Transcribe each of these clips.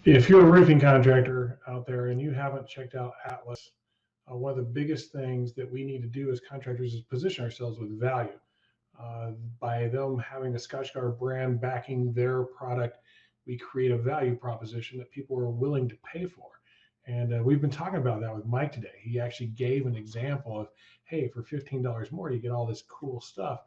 If you're a roofing contractor out there and you haven't checked out Atlas, one of the biggest things that we need to do as contractors is position ourselves with value. By them having the Scotchgard brand backing their product, we create a value proposition that people are willing to pay for. And we've been talking about that with Mike today. He actually gave an example of, hey, for $15 more, you get all this cool stuff.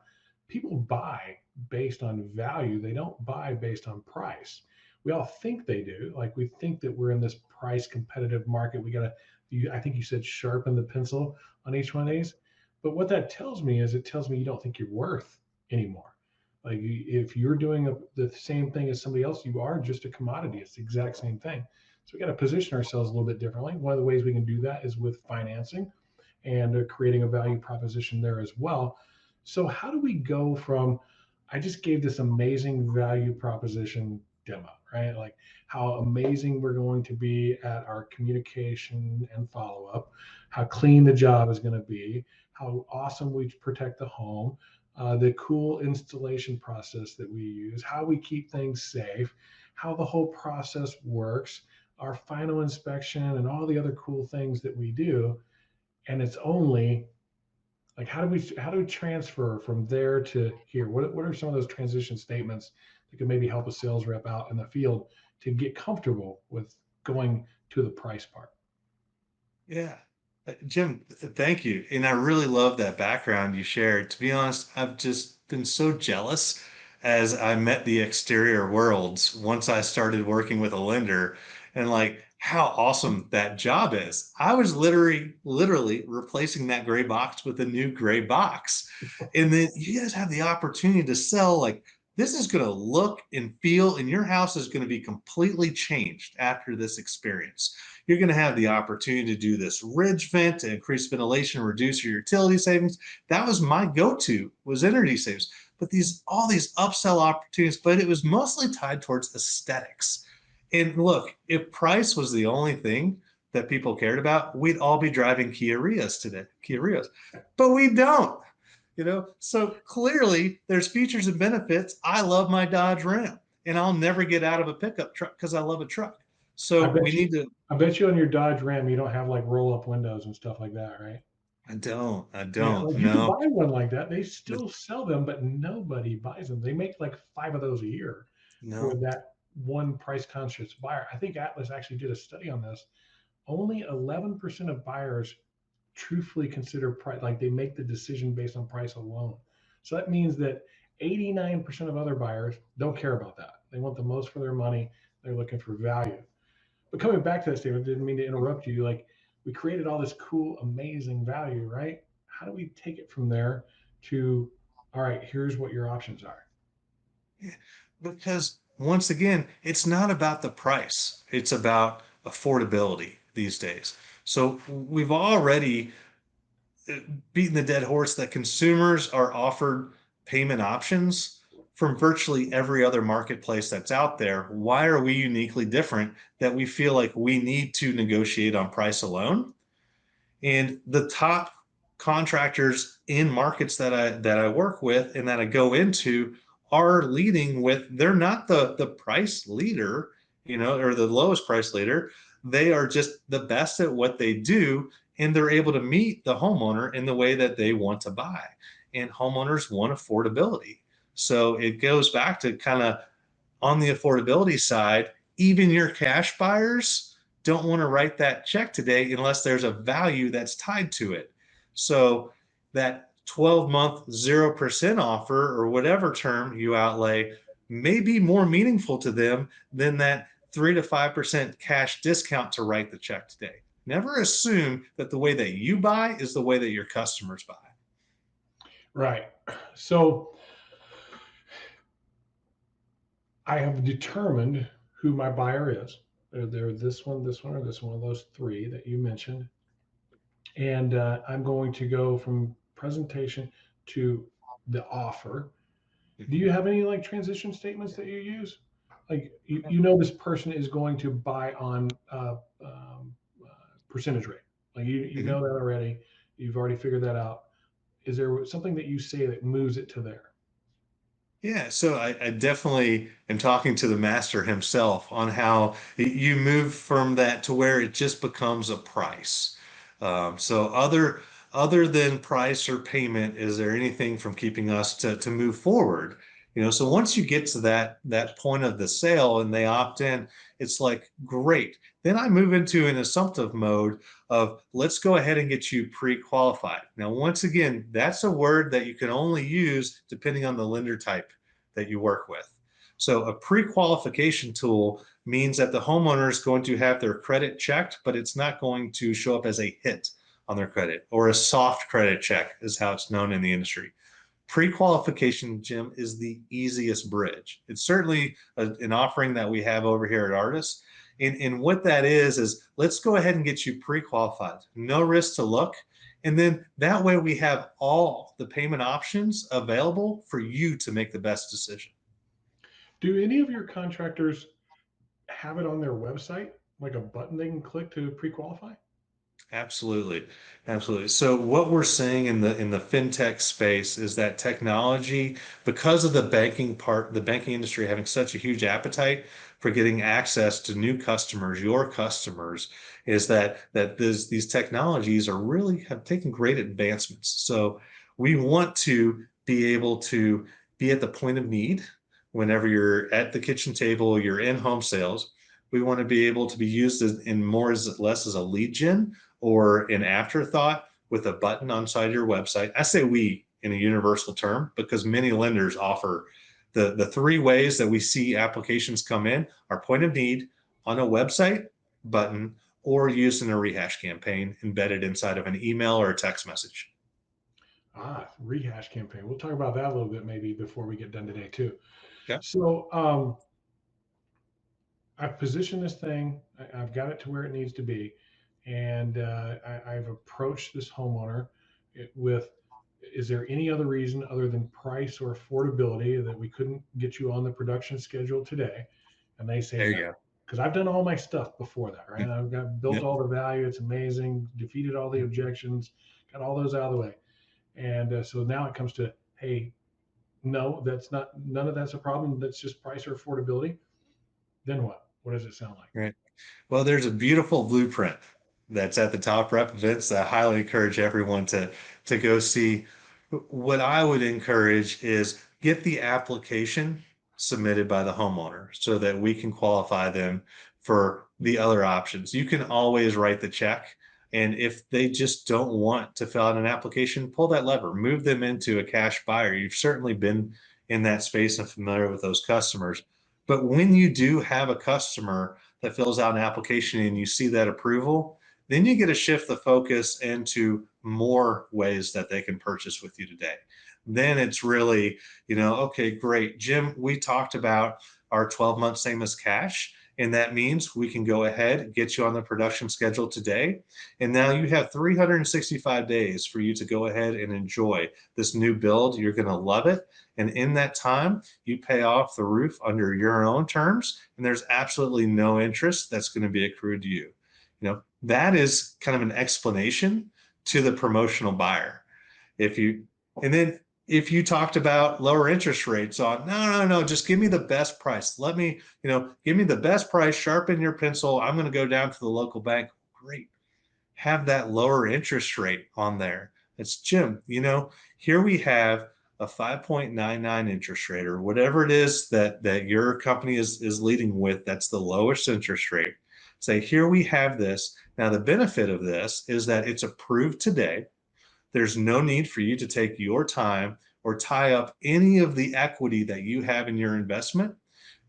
People buy based on value. They don't buy based on price. We all think they do. Like we think that we're in this price competitive market. We got to, I think you said sharpen the pencil on each one of these. But what that tells me is it tells me you don't think you're worth anymore. Like if you're doing the same thing as somebody else, you are just a commodity. It's the exact same thing. So we got to position ourselves a little bit differently. One of the ways we can do that is with financing and creating a value proposition there as well. So how do we go from, I just gave this amazing value proposition demo, right? Like how amazing we're going to be at our communication and follow up, how clean the job is going to be, how awesome we protect the home, the cool installation process that we use, how we keep things safe, how the whole process works, our final inspection, and all the other cool things that we do. And it's only like how do we transfer from there to here? What are some of those transition statements that could maybe help a sales rep out in the field to get comfortable with going to the price part? Yeah. Jim, thank you. And I really love that background you shared. To be honest, I've just been so jealous as I met the exterior worlds once I started working with a lender and like how awesome that job is. I was literally replacing that gray box with a new gray box. And then you guys have the opportunity to sell like this is going to look and feel, and your house is going to be completely changed after this experience. You're going to have the opportunity to do this ridge vent to increase ventilation, reduce your utility savings. That was my go-to was energy savings. But all these upsell opportunities, but it was mostly tied towards aesthetics. And look, if price was the only thing that people cared about, we'd all be driving Kia Rios today, Kia Rios. But we don't, So clearly there's features and benefits. I love my Dodge Ram and I'll never get out of a pickup truck because I love a truck. I So we bet you, need to I bet you on your Dodge Ram you don't have like roll up windows and stuff like that, right? I Yeah, don't like you could know. buy one like that. They still sell them, but nobody buys them. They make like five of those a year for No. that one price conscious buyer. I think Atlas actually did a study on this. Only 11% of buyers truthfully consider price, like they make the decision based on price alone. So that means that 89% of other buyers don't care about that. They want the most for their money. They're looking for value. But coming back to that statement, didn't mean to interrupt you. Like we created all this cool, amazing value, right? How do we take it from there to, all right, here's what your options are? Because once again, it's not about the price, it's about affordability these days. So we've already beaten the dead horse that consumers are offered payment options from virtually every other marketplace that's out there. Why are we uniquely different that we feel like we need to negotiate on price alone? And the top contractors in markets that I work with and that I go into are leading with they're not the price leader, or the lowest price leader. They are just the best at what they do, and they're able to meet the homeowner in the way that they want to buy. And homeowners want affordability. So it goes back to kind of on the affordability side, even your cash buyers don't want to write that check today unless there's a value that's tied to it. So that 12-month 0% offer or whatever term you outlay may be more meaningful to them than that 3 to 5% cash discount to write the check today. Never assume that the way that you buy is the way that your customers buy. Right. So I have determined who my buyer is. They're this one, or this one of those three that you mentioned. And I'm going to go from presentation to the offer. Do you have any like transition statements that you use? Like you know this person is going to buy on percentage rate. Like you know Mhm. that already. You've already figured that out. Is there something that you say that moves it to there? Yeah, so I definitely am talking to the master himself on how you move from that to where it just becomes a price. So other than price or payment, is there anything from keeping us to move forward? So once you get to that point of the sale and they opt in, it's like great. Then I move into an assumptive mode of let's go ahead and get you pre-qualified. Now, once again, that's a word that you can only use depending on the lender type that you work with. So a pre-qualification tool means that the homeowner is going to have their credit checked, but it's not going to show up as a hit on their credit, or a soft credit check is how it's known in the industry. Pre-qualification, Jim, is the easiest bridge. It's certainly an offering that we have over here at Artis. And what that is let's go ahead and get you pre-qualified. No risk to look. And then that way we have all the payment options available for you to make the best decision. Do any of your contractors have it on their website, like a button they can click to pre-qualify? Absolutely. Absolutely. So what we're seeing in the fintech space is that technology, because of the banking industry having such a huge appetite for getting access to new customers, your customers, is that these technologies are really have taken great advancements. So we want to be able to be at the point of need whenever you're at the kitchen table, you're in home sales. We want to be able to be used in more as less as a lead gen or an afterthought with a button on side your website. I say we in a universal term because many lenders offer the three ways that we see applications come in are point of need, on a website, button, or used in a rehash campaign embedded inside of an email or a text message. Rehash campaign. We'll talk about that a little bit maybe before we get done today too. Okay. So I've positioned this thing. I've got it to where it needs to be, and I've approached this homeowner with, is there any other reason other than price or affordability that we couldn't get you on the production schedule today? And they say There no, you go. because I've done all my stuff before that, right? I've got built Yep. all the value. It's amazing. Defeated all the objections. Got all those out of the way. And so now it comes to, hey, no, that's not, none of that's a problem. That's just price or affordability. Then what? What does it sound like? Right. Well, there's a beautiful blueprint that's at the top rep events that I highly encourage everyone to go see. What I would encourage is get the application submitted by the homeowner so that we can qualify them for the other options. You can always write the check. And if they just don't want to fill out an application, pull that lever, move them into a cash buyer. You've certainly been in that space and familiar with those customers. But when you do have a customer that fills out an application and you see that approval, then you get to shift the focus into more ways that they can purchase with you today. Then it's really, okay, great. Jim, we talked about our 12-month same as cash. And that means we can go ahead, get you on the production schedule today. And now you have 365 days for you to go ahead and enjoy this new build. You're going to love it. And in that time, you pay off the roof under your own terms, and there's absolutely no interest that's going to be accrued to you. That is kind of an explanation to the promotional buyer. If you, and then if you talked about lower interest rates on, no, just give me the best price. Let me, give me the best price, sharpen your pencil. I'm going to go down to the local bank. Great. Have that lower interest rate on there. It's Jim, here we have a 5.99 interest rate or whatever it is that your company is leading with. That's the lowest interest rate. Say, here we have this. Now, the benefit of this is that it's approved today. There's no need for you to take your time or tie up any of the equity that you have in your investment.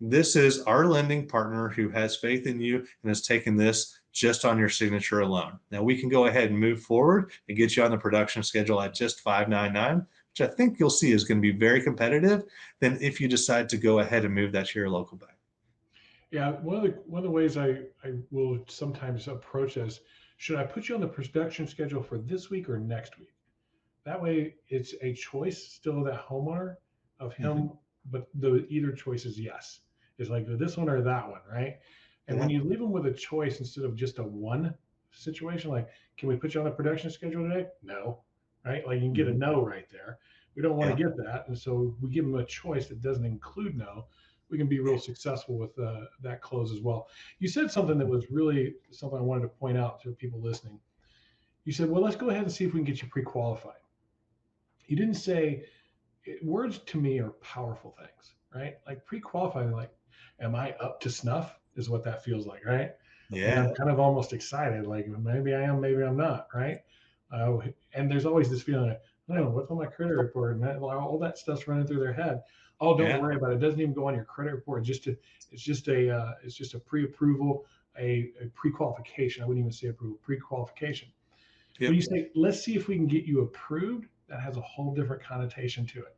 This is our lending partner who has faith in you and has taken this just on your signature alone. Now we can go ahead and move forward and get you on the production schedule at just $599, which I think you'll see is going to be very competitive than if you decide to go ahead and move that to your local bank. Yeah, one of the ways I will sometimes approach this, should I put you on the production schedule for this week or next week? That way, it's a choice still of that homeowner of him, Mm-hmm. but the either choice is yes. It's like this one or that one, right? And when Yeah. you leave them with a choice instead of just a one situation, like, can we put you on the production schedule today? No, right? Like you can get a Mm-hmm. no right there. We don't want Yeah. to get that. And so we give them a choice that doesn't include no. We can be real successful with that close as well. You said something that was really something I wanted to point out to people listening. You said, well, let's go ahead and see if we can get you pre-qualified. You didn't say, words to me are powerful things, right? Like pre-qualifying, like, am I up to snuff is what that feels like, right? And Yeah. I'm kind of almost excited, like maybe I am, maybe I'm not, right? Uh, and there's always this feeling of, oh, what's on my credit report? And all that stuff's running through their head. Oh, don't Yeah. worry about it. It doesn't even go on your credit report. It's just a pre-approval, a pre-qualification. I wouldn't even say approval, pre-qualification. When Yep. you say, let's see if we can get you approved, that has a whole different connotation to it.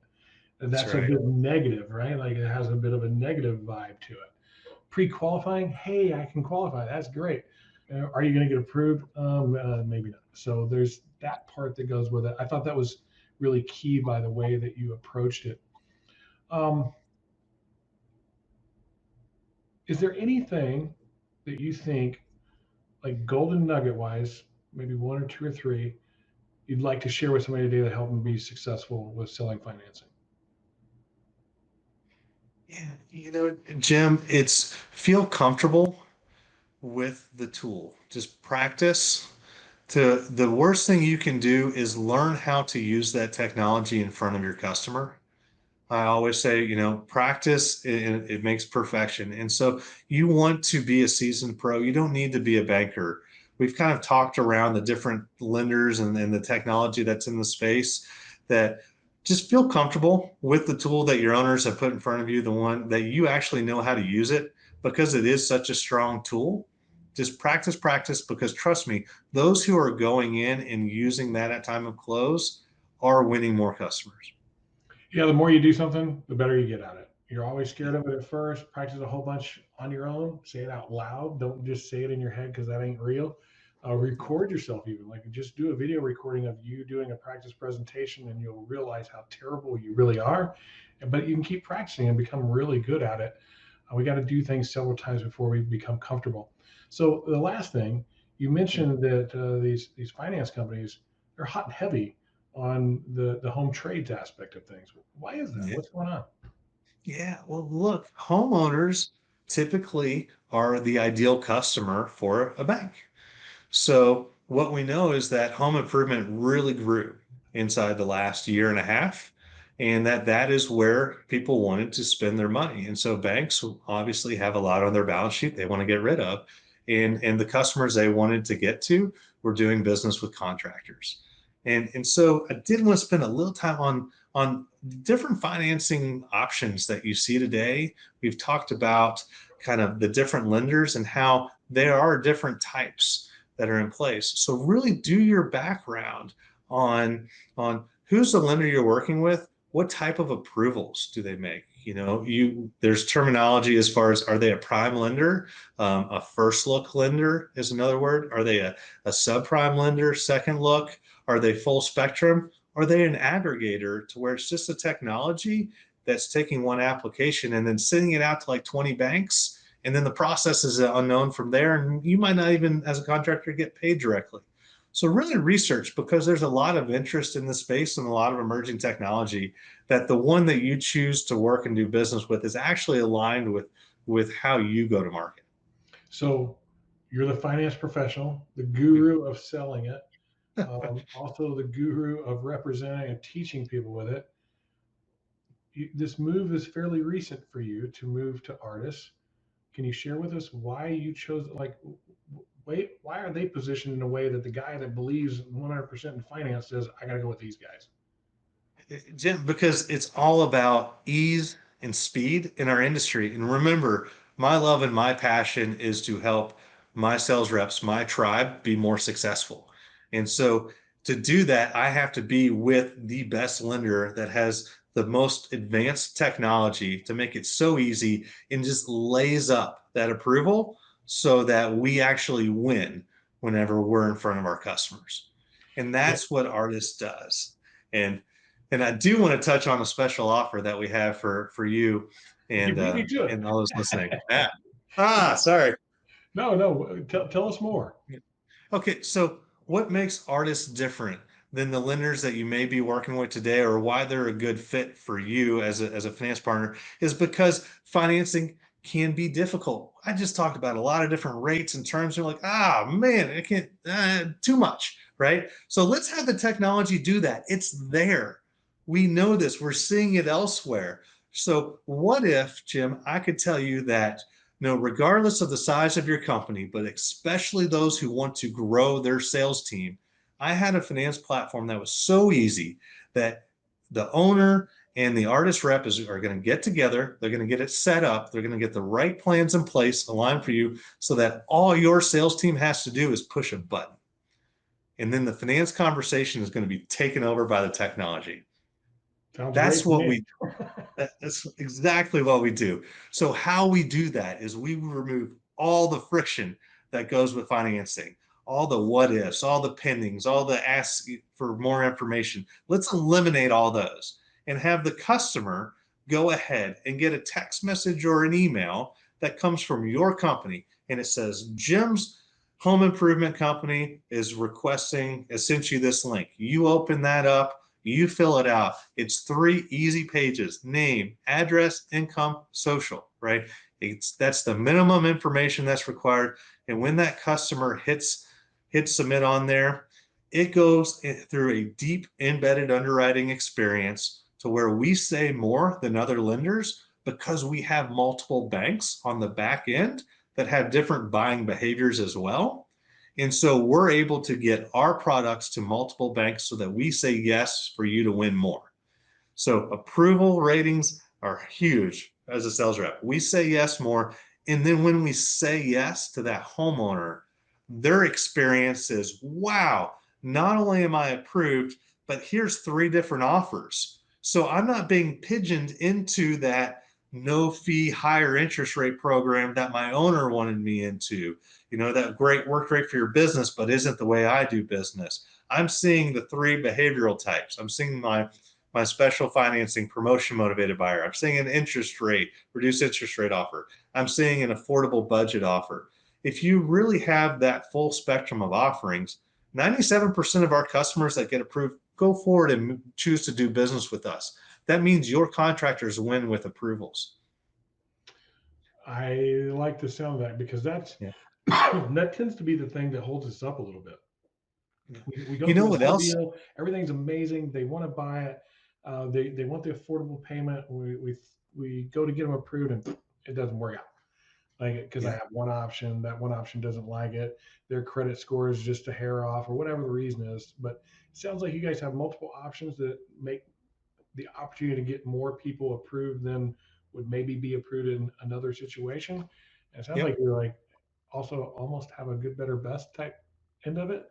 And That's that's a right. bit negative, right? Like it has a bit of a negative vibe to it. Pre-qualifying, hey, I can qualify. That's great. Are you going to get approved? Maybe not. So there's that part that goes with it. I thought that was really key by the way that you approached it. Um, is there anything that you think, like golden nugget wise, maybe one or two or three, you'd like to share with somebody today to help them be successful with selling financing? Yeah. Jim, it's feel comfortable with the tool. Just practice. The worst thing you can do is learn how to use that technology in front of your customer. I always say, practice, it makes perfection. And so you want to be a seasoned pro. You don't need to be a banker. We've kind of talked around the different lenders and the technology that's in the space that just feel comfortable with the tool that your owners have put in front of you, the one that you actually know how to use it because it is such a strong tool. Just practice, practice, because trust me, those who are going in and using that at time of close are winning more customers. Yeah, the more you do something, the better you get at it. You're always scared of it at first. Practice a whole bunch on your own. Say it out loud. Don't just say it in your head because that ain't real. Record yourself even. Like just do a video recording of you doing a practice presentation, and you'll realize how terrible you really are. But you can keep practicing and become really good at it. We got to do things several times before we become comfortable. So the last thing you mentioned that these finance companies, they're hot and heavy on the home trades aspect of things. Why is that? Yeah. What's going on? Yeah. Well, look, homeowners typically are the ideal customer for a bank. So what we know is that home improvement really grew inside the last year and a half, and that is where people wanted to spend their money. And so banks obviously have a lot on their balance sheet they want to get rid of. And the customers they wanted to get to were doing business with contractors. And so I did want to spend a little time on different financing options that you see today. We've talked about kind of the different lenders and how there are different types that are in place. So really do your background on who's the lender you're working with, what type of approvals do they make. There's terminology as far as, are they a prime lender? A first look lender is another word. Are they a subprime lender, second look? Are they full spectrum? Are they an aggregator to where it's just a technology that's taking one application and then sending it out to like 20 banks, and then the process is unknown from there, and you might not even as a contractor get paid directly. So really research, because there's a lot of interest in the space and a lot of emerging technology, that the one that you choose to work and do business with is actually aligned with how you go to market. So you're the finance professional, the guru of selling it, also the guru of representing and teaching people with it. This move is fairly recent for you to move to Artis. Can you share with us why you chose, like, wait, why are they positioned in a way that the guy that believes 100% in finance says, I got to go with these guys? Jim, because it's all about ease and speed in our industry. And remember, my love and my passion is to help my sales reps, my tribe, be more successful. And so to do that, I have to be with the best lender that has the most advanced technology to make it so easy and just lays up that approval so that we actually win whenever we're in front of our customers. And Yeah, that's what Artis does. And I do want to touch on a special offer that we have for you you beat me to and all those listening. it. Yeah. Sorry. No, no, tell us more. Okay, so what makes Artists different than the lenders that you may be working with today, or why they're a good fit for you as a finance partner, is because financing can be difficult. I just talked about a lot of different rates and terms. You're like, ah, man, I can't, too much, right? So let's have the technology do that. It's there. We know this. We're seeing it elsewhere. So what if, Jim, I could tell you that, regardless of the size of your company, but especially those who want to grow their sales team, I had a finance platform that was so easy that the owner and the artist rep are going to get together. They're going to get it set up. They're going to get the right plans in place, aligned for you, so that all your sales team has to do is push a button. And then the finance conversation is going to be taken over by the technology. Sounds great That's to what me. we that's exactly what we do. So how we do that is we remove all the friction that goes with financing, all the what ifs, all the pendings, all the asks for more information. Let's eliminate all those and have the customer go ahead and get a text message or an email that comes from your company, and it says, Jim's home improvement company is sent you this link. You open that up, you fill it out. It's 3 easy pages: name, address, income, social, right? That's the minimum information that's required. And when that customer hits submit on there, it goes through a deep embedded underwriting experience to where we say more than other lenders, because we have multiple banks on the back end that have different buying behaviors as well. And so we're able to get our products to multiple banks so that we say yes for you to win more. So approval ratings are huge as a sales rep. We say yes more. And then when we say yes to that homeowner, their experience is, wow, not only am I approved, but here's 3 different offers. So I'm not being pigeoned into that no fee, higher interest rate program that my owner wanted me into. That worked great for your business, but isn't the way I do business. I'm seeing the 3 behavioral types. I'm seeing my special financing promotion motivated buyer. I'm seeing an reduced interest rate offer. I'm seeing an affordable budget offer. If you really have that full spectrum of offerings, 97% of our customers that get approved go forward and choose to do business with us. That means your contractors win with approvals. I like the sound of that, because Yeah. that tends to be the thing that holds us up a little bit. We go You know through a what whole else? deal. Everything's amazing. They want to buy it. They want the affordable payment. We go to get them approved, and it doesn't work out. Like, because I Yeah. have one option, that one option doesn't like it. Their credit score is just a hair off, or whatever the reason is. But it sounds like you guys have multiple options that make the opportunity to get more people approved than would maybe be approved in another situation. And it sounds like Yep. you're like also almost have a good, better, best type end of it.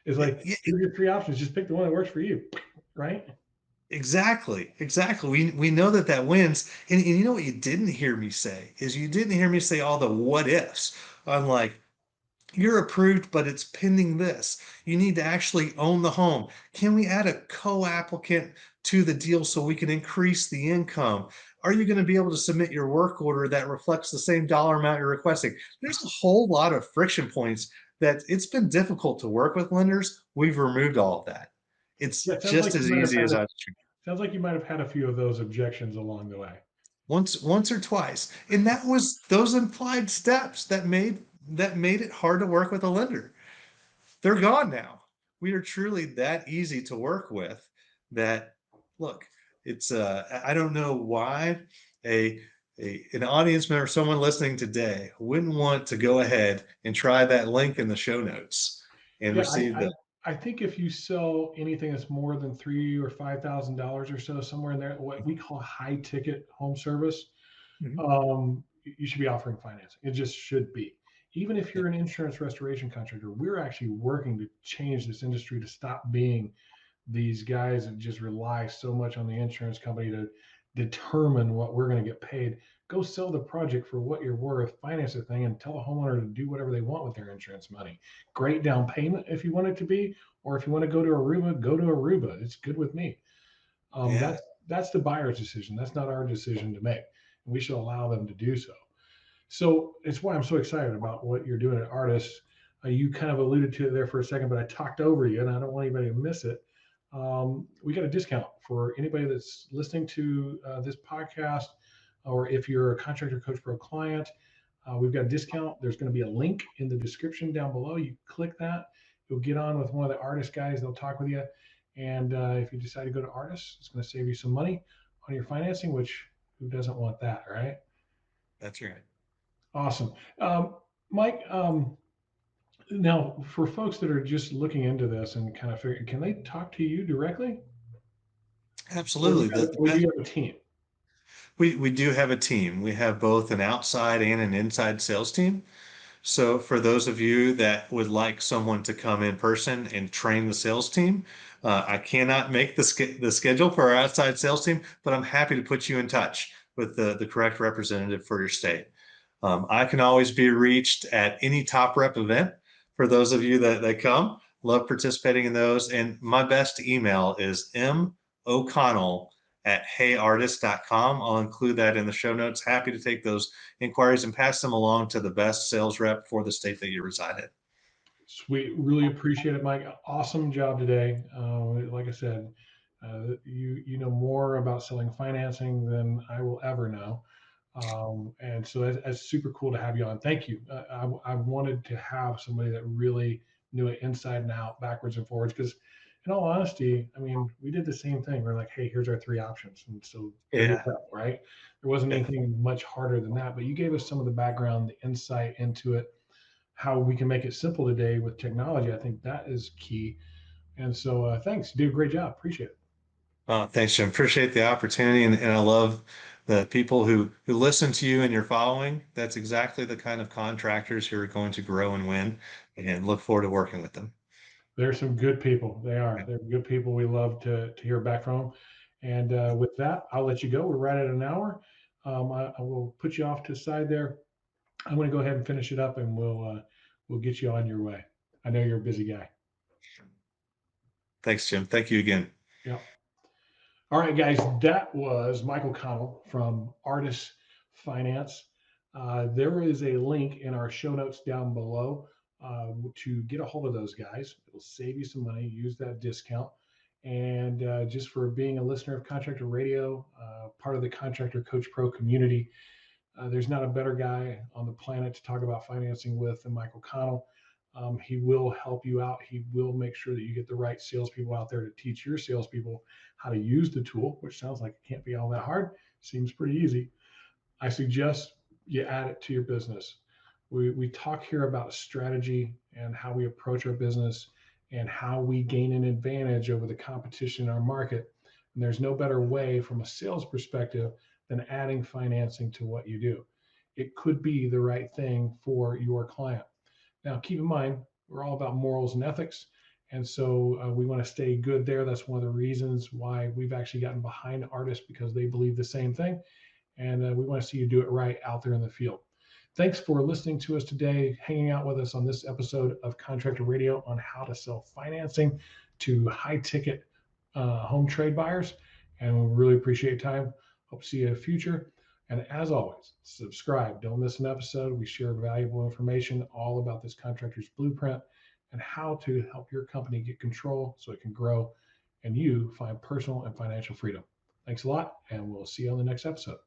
It's Yeah, like, yeah, here's your 3 options. Just pick the one that works for you, right? exactly. Exactly. We know that wins. And you know what you didn't hear me say is, you didn't hear me say all the what ifs. I'm like, you're approved, but it's pending this. You need to actually own the home. Can we add a co-applicant to the deal so we can increase the income? Are you going to be able to submit your work order that reflects the same dollar amount you're requesting? There's a whole lot of friction points that it's been difficult to work with lenders. We've removed all of that. It's Yeah, it just as easy as I sounds like you might have had a few of those objections along the way. once or twice. And that was those implied steps that made it hard to work with a lender. They're gone now. We are truly that easy to work with that, look, it's I don't know why a an audience member, someone listening today, wouldn't want to go ahead and try that link in the show notes and Yeah, receive the I think if you sell anything that's more than $3,000 or $5,000 or so, somewhere in there, what we call high ticket home service, Mhm. you should be offering financing. It just should be. Even if Yeah. you're an insurance restoration contractor, we're actually working to change this industry to stop being these guys that just rely so much on the insurance company to determine what we're going to get paid. Go sell the project for what you're worth, finance the thing, and tell a homeowner to do whatever they want with their insurance money. Great down payment if you want it to be, or if you want to go to Aruba, go to Aruba. It's good with me. Yeah. That's the buyer's decision. That's not our decision to make. And we should allow them to do so. So it's why I'm so excited about what you're doing at Artis. You kind of alluded to it there for a second, but I talked over you, and I don't want anybody to miss it. we got a discount for anybody that's listening to this podcast, or if you're a Contractor Coach Pro client, we've got a discount. There's going to be a link in the description down below. You click that, you'll get on with one of the Artis guys. They'll talk with you. And if you decide to go to Artis, it's going to save you some money on your financing, which who doesn't want that, right? That's right. Awesome. Mike, now for folks that are just looking into this and kind of figuring, can they talk to you directly? Absolutely. We do have a team. We do have a team. We have both an outside and an inside sales team. So for those of you that would like someone to come in person and train the sales team, I cannot make the schedule for our outside sales team, but I'm happy to put you in touch with the correct representative for your state. I can always be reached at any top rep event for those of you that come. Love participating in those. And my best email is MO'Connell@heyartis.com. I'll include that in the show notes. Happy to take those inquiries and pass them along to the best sales rep for the state that you reside in. Sweet. Really appreciate it, Mike. Awesome job today. Like I said, you know more about selling financing than I will ever know. And so that's super cool to have you on. Thank you. I wanted to have somebody that really knew it inside and out, backwards and forwards, because in all honesty, I mean, we did the same thing. We're like, hey, here's our three options. And so there you go, right? There wasn't anything much harder than that, but you gave us some of the background, the insight into it, how we can make it simple today with technology. I think that is key. And so thanks. You did a great job. Appreciate it. Thanks, Jim. Appreciate the opportunity. And I love the people who listen to you and your following. That's exactly the kind of contractors who are going to grow and win, and look forward to working with them. They're some good people. They are. They're good people. We love to hear back from them. And with that, I'll let you go. We're right at an hour. I will put you off to the side there. I'm going to go ahead and finish it up, and we'll get you on your way. I know you're a busy guy. Thanks, Jim. Thank you again. Yeah. All right, guys. That was Michael Connell from Artis Finance. There is a link in our show notes down below to get a hold of those guys. It'll save you some money. Use that discount. And just for being a listener of Contractor Radio, part of the Contractor Coach Pro community, there's not a better guy on the planet to talk about financing with than Michael Connell. He will help you out. He will make sure that you get the right salespeople out there to teach your salespeople how to use the tool, which sounds like it can't be all that hard. Seems pretty easy. I suggest you add it to your business. We talk here about strategy and how we approach our business and how we gain an advantage over the competition in our market. And there's no better way from a sales perspective than adding financing to what you do. It could be the right thing for your client. Now, keep in mind, we're all about morals and ethics. And so we want to stay good there. That's one of the reasons why we've actually gotten behind Artis, because they believe the same thing. And we want to see you do it right out there in the field. Thanks for listening to us today, hanging out with us on this episode of Contractor Radio on how to sell financing to high ticket home trade buyers. And we really appreciate your time. Hope to see you in the future. And as always, subscribe. Don't miss an episode. We share valuable information all about this contractor's blueprint and how to help your company get control so it can grow and you find personal and financial freedom. Thanks a lot, and we'll see you on the next episode.